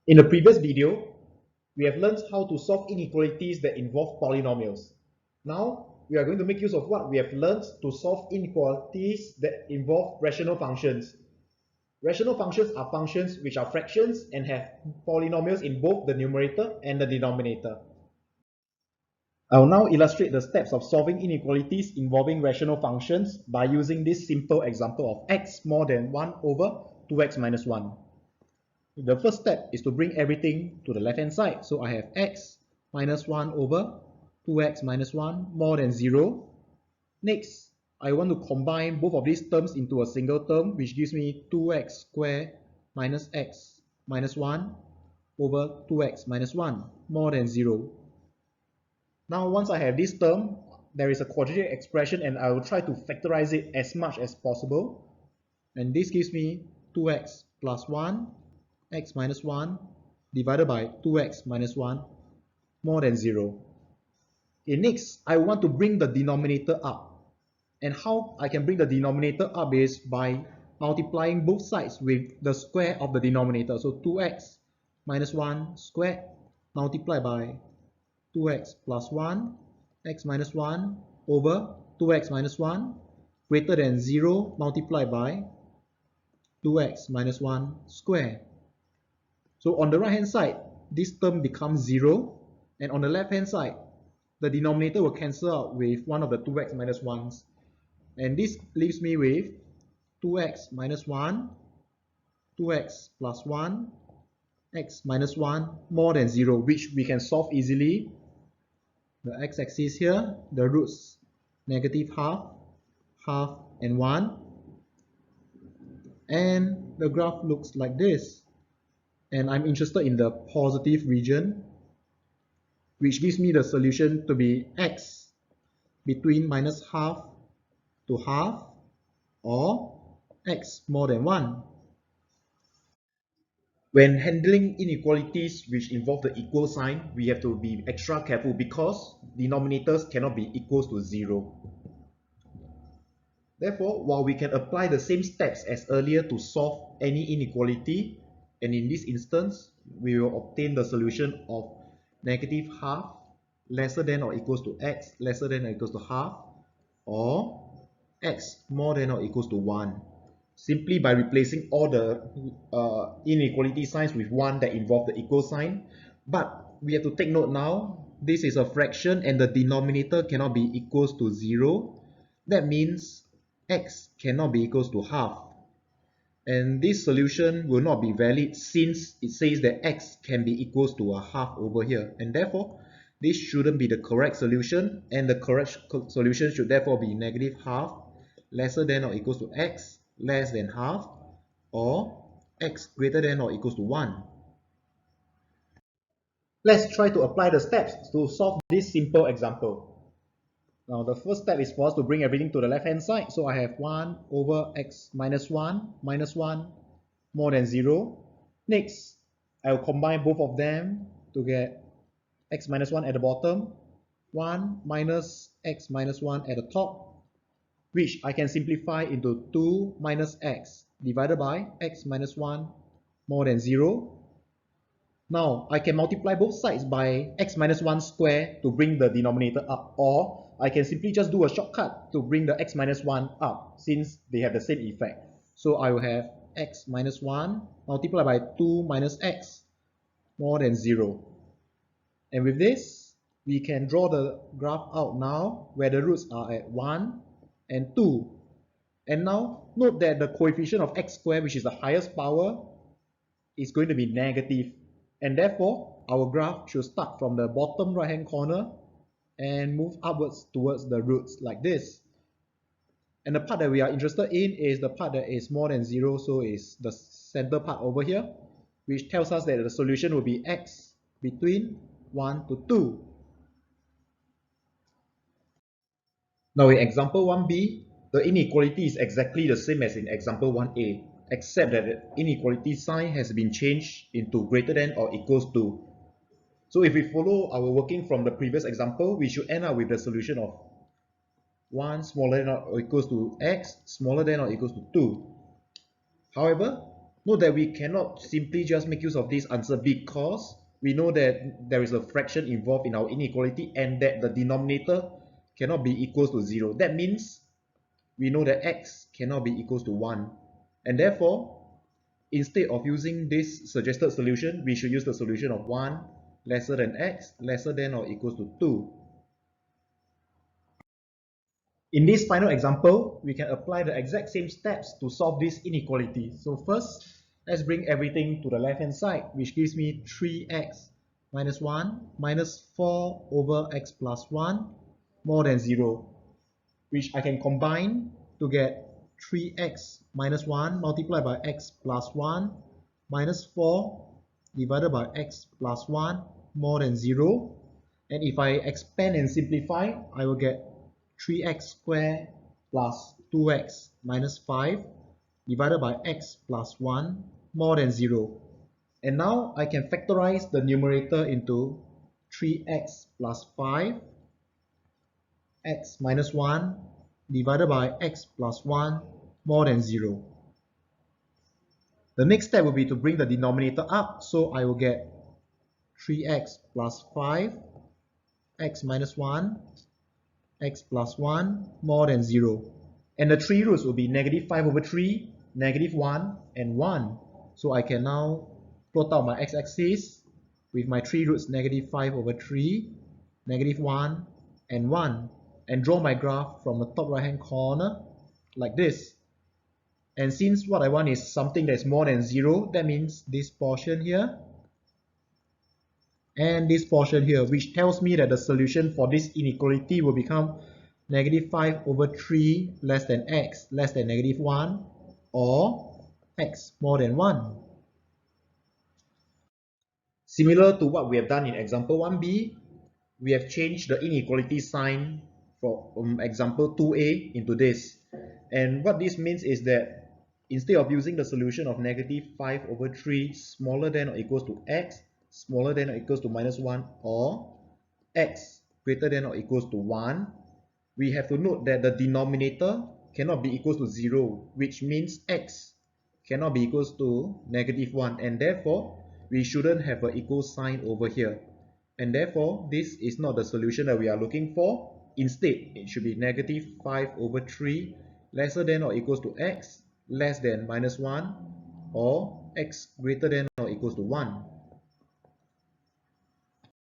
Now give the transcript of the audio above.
In the previous video, we have learned how to solve inequalities that involve polynomials. Now, we are going to make use of what we have learned to solve inequalities that involve rational functions. Rational functions are functions which are fractions and have polynomials in both the numerator and the denominator. I'll now illustrate the steps of solving inequalities involving rational functions by using this simple example of x more than 1 over 2x minus 1. The first step is to bring everything to the left-hand side. So I have x minus 1 over 2x minus 1 more than 0. Next, I want to combine both of these terms into a single term, which gives me 2x squared minus x minus 1 over 2x minus 1 more than 0. Now, once I have this term, there is a quadratic expression and I will try to factorize it as much as possible. And this gives me 2x plus 1 x minus 1 divided by 2x minus 1 more than 0. Okay, next, I want to bring the denominator up. And how I can bring the denominator up is by multiplying both sides with the square of the denominator. So 2x minus 1 squared multiplied by 2x plus 1 x minus 1 over 2x minus 1 greater than 0 multiplied by 2x minus 1 squared. So on the right hand side, this term becomes 0, and on the left hand side, the denominator will cancel out with one of the 2x minus 1s. And this leaves me with 2x minus 1, 2x plus 1, x minus 1 more than 0, which we can solve easily. The x-axis here, the roots negative half, half, and 1. And the graph looks like this. And I'm interested in the positive region, which gives me the solution to be x between minus half to half, or x more than 1. When handling inequalities which involve the equal sign, we have to be extra careful because denominators cannot be equals to 0. Therefore, while we can apply the same steps as earlier to solve any inequality, and in this instance, we will obtain the solution of negative half lesser than or equals to x lesser than or equals to half, or x more than or equals to 1, simply by replacing all the inequality signs with one that involve the equal sign. But we have to take note now, this is a fraction and the denominator cannot be equals to 0. That means x cannot be equals to half. And this solution will not be valid since it says that x can be equals to a half over here. And therefore, this shouldn't be the correct solution. And the correct solution should therefore be negative half lesser than or equals to x less than half, or x greater than or equals to 1. Let's try to apply the steps to solve this simple example. Now the first step is for us to bring everything to the left hand side. So I have 1 over x minus 1 more than 0. Next, I will combine both of them to get x minus 1 at the bottom, 1 minus x minus 1 at the top, which I can simplify into 2 minus x divided by x minus 1 more than 0. Now, I can multiply both sides by x minus 1 square to bring the denominator up, or I can simply just do a shortcut to bring the x minus 1 up, since they have the same effect. So I will have x minus 1 multiplied by 2 minus x more than 0. And with this, we can draw the graph out now, where the roots are at 1 and 2. And now, note that the coefficient of x squared, which is the highest power, is going to be negative. And therefore, our graph should start from the bottom right hand corner and move upwards towards the roots like this. And the part that we are interested in is the part that is more than 0, so is the center part over here, which tells us that the solution will be x between 1 to 2. Now in example 1b, the inequality is exactly the same as in example 1a, except that the inequality sign has been changed into greater than or equals to. So if we follow our working from the previous example, we should end up with the solution of 1 smaller than or equals to x smaller than or equals to 2. However, Note that we cannot simply just make use of this answer because we know that there is a fraction involved in our inequality and that the denominator cannot be equals to 0. That means we know that x cannot be equals to 1. And therefore, instead of using this suggested solution, we should use the solution of 1 lesser than x lesser than or equals to 2. In this final example, we can apply the exact same steps to solve this inequality. So first, let's bring everything to the left-hand side, which gives me 3x minus 1 minus 4 over x plus 1 more than 0, which I can combine to get 3x minus 1 multiplied by x plus 1 minus 4 divided by x plus 1 more than 0. And if I expand and simplify, I will get 3x squared plus 2x minus 5 divided by x plus 1 more than 0. And now I can factorize the numerator into 3x plus 5 x minus 1 divided by x plus 1 more than 0. The next step will be to bring the denominator up, so I will get 3x plus 5 x minus 1 x plus 1 more than 0. And the three roots will be negative 5 over 3, negative 1, and 1. So I can now plot out my x-axis with my three roots negative 5 over 3, negative 1, and 1, and draw my graph from the top right hand corner like this. And since what I want is something that's more than 0, that means this portion here and this portion here, which tells me that the solution for this inequality will become negative 5 over 3 less than x less than negative 1, or x more than 1. Similar to what we have done in example 1b, we have changed the inequality sign from example 2a into this. And what this means is that instead of using the solution of negative 5 over 3 smaller than or equals to x smaller than or equals to minus 1, or x greater than or equals to 1, we have to note that the denominator cannot be equals to 0, which means x cannot be equals to negative 1, and therefore we shouldn't have an equal sign over here. And therefore, this is not the solution that we are looking for. Instead, it should be negative 5 over 3 lesser than or equals to x less than minus 1, or x greater than or equals to 1.